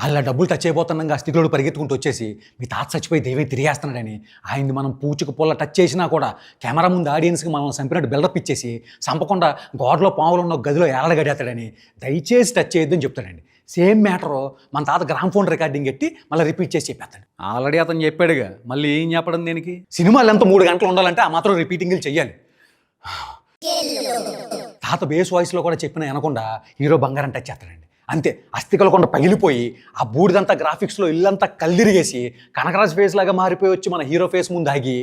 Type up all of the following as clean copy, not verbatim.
అలా డబ్బులు టచ్ అయిపోతున్నాగా స్థితిలో పరిగెత్తుకుంటూ వచ్చేసి మీ తాత చచ్చిపోయి దేవి తిరిగేస్తున్నాడని ఆయన్ని మనం పూచుకు పొల్ల టచ్ చేసినా కూడా కెమెరా ముందు ఆడియన్స్కి మనం చంపినట్టు బిల్డప్ ఇచ్చేసి చంపకుండా గోడలో పాములు ఉన్న గదిలో ఏలడగడేస్తాడని దయచేసి టచ్ చేయొద్దని చెప్తాడండి. సేమ్ మ్యాటరు మన తాత గ్రామ్ ఫోన్ రికార్డింగ్ ఎట్టి మళ్ళీ రిపీట్ చేసి చెప్పేస్తాడు. ఆల్రెడీ అతను చెప్పాడుగా, మళ్ళీ ఏం చెప్పడం దేనికి? సినిమాలు ఎంత 3 గంటలు ఉండాలంటే ఆ మాత్రం రిపీటింగ్లు చెయ్యాలి. తాత బేస్ వాయిస్లో కూడా చెప్పిన అనకుండా హీరో బంగారం టచ్ చేస్తాడండి. అంతే, అస్థికల కొండ పగిలిపోయి ఆ బూడిదంతా గ్రాఫిక్స్లో ఇల్లంతా కల్దిరిగేసి కనకరాజ్ ఫేస్ లాగా మారిపోయి వచ్చి మన హీరో ఫేస్ ముందు ఆగి,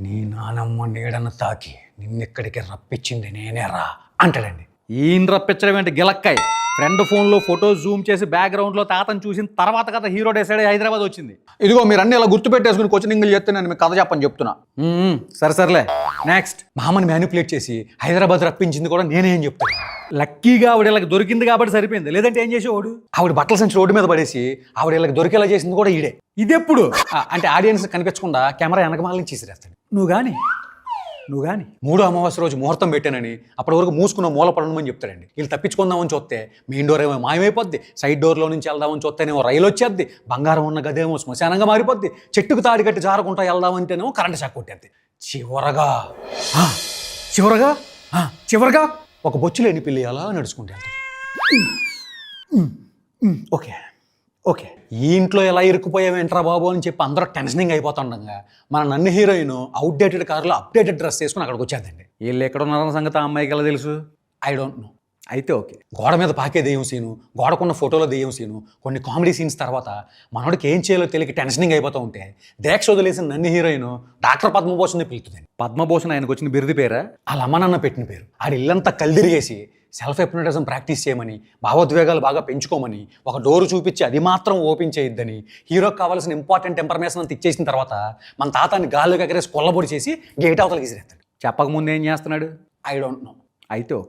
నీ నానమ్మ నీడను తాకి నిన్నెక్కడికి రప్పించింది నేనేరా అంటాడండి. ఈయన రప్పించడం ఏంటి గిలక్కాయ్? ఫ్రెండ్ ఫోన్లో ఫోటో జూమ్ చేసి బ్యాక్గ్రౌండ్లో తాతను చూసిన తర్వాత కదా హీరో డిసైడ్ హైదరాబాద్ వచ్చింది. ఇదిగో మీరు అన్ని ఇలా గుర్తుపెట్టేసుకుని కోచింగ్లు చేస్తే నేను మీకు కథ చెప్పని చెప్తున్నా. సరేలే నెక్స్ట్. మామని మ్యానిపులేట్ చేసి హైదరాబాద్ రప్పించింది కూడా నేనే అని చెప్తాను. లక్కీగా ఆవిడ వీళ్ళకి దొరికింది కాబట్టి సరిపోయింది, లేదంటే ఏం చేసేవాడు? ఆవిడ బట్టల సంచి రోడ్డు మీద పడేసి ఆవిడ వీళ్ళకి దొరికేలా చేసింది కూడా ఈడే. ఇదెప్పుడు? అంటే ఆడియన్స్ కనిపించకుండా కెమెరా వెనకమాల నుంచి తీసిరేస్తాడు. నువ్వు కానీ 3వ అమావాస్య రోజు ముహూర్తం పెట్టానని అప్పటి వరకు మూసుకున్న మూల పడమని చెప్తాడండి. వీళ్ళు తప్పించుకుందామని చూస్తే మెయిన్ డోర్ ఏమో మాయమైపోద్ది, సైడ్ డోర్లో నుంచి వెళ్దామని చూస్తేనేమో రైలు వచ్చేద్ది, బంగారం ఉన్న గదేమో శ్మశానంగా మారిపోద్ది, చెట్టుకు తాడి కట్టి జారకుండా వెళ్దామంటేనేమో కరెంట్ షాక్ కొట్టేద్ది. చివరగా ఒక బొచ్చు లేని పిల్లి అలా నడుచుకుంటే ఓకే ఈ ఇంట్లో ఎలా ఇరుక్కుపోయావేంట్రా బాబు అని చెప్పి అందరూ టెన్షనింగ్ అయిపోతుండగా మన నన్ను హీరోయిన్ అవుట్డేటెడ్ కారులో అప్డేటెడ్ డ్రెస్ వేసుకుని అక్కడికి వచ్చేదండి. వీళ్ళు ఎక్కడ ఉన్నారన్న సంగతి ఆ అమ్మాయికి ఎలా తెలుసు? I don't know. అయితే ఓకే. గోడ మీద పాకే దెయ్యం సీను, గోడకున్న ఫోటోలో దెయ్యం సీను, కొన్ని కామెడీ సీన్స్ తర్వాత మనోడికి ఏం చేయాలో తెలియక టెన్షనింగ్ అయిపోతూ ఉంటే దీక్ష వదిలేసిన నన్ను హీరోయిన్ డాక్టర్ పద్మభూషణ్ని పిలుతుంది. పద్మభూషణ్ ఆయనకు వచ్చిన బిరుది పేరా? వాళ్ళ అమ్మ నాన్న పెట్టిన పేరు. ఆడి ఇల్లంతా కల్దిరిగేసి సెల్ఫ్ హిప్నోటిజం ప్రాక్టీస్ చేయమని, భావోద్వేగాలు బాగా పెంచుకోమని, ఒక డోరు చూపించి అది మాత్రం ఓపెన్ చేయొద్దని, హీరోకి కావాల్సిన ఇంపార్టెంట్ ఇన్ఫర్మేషన్ అంతా ఇచ్చేసిన తర్వాత మన తాతాన్ని గాల్లోకి ఎగరేసి కొల్లబొడి చేసి గేట్ అవతలకి విసిరేస్తాడు. చెప్పకముందు ఏం చేస్తున్నాడు? I don't know. అయితే ఓకే.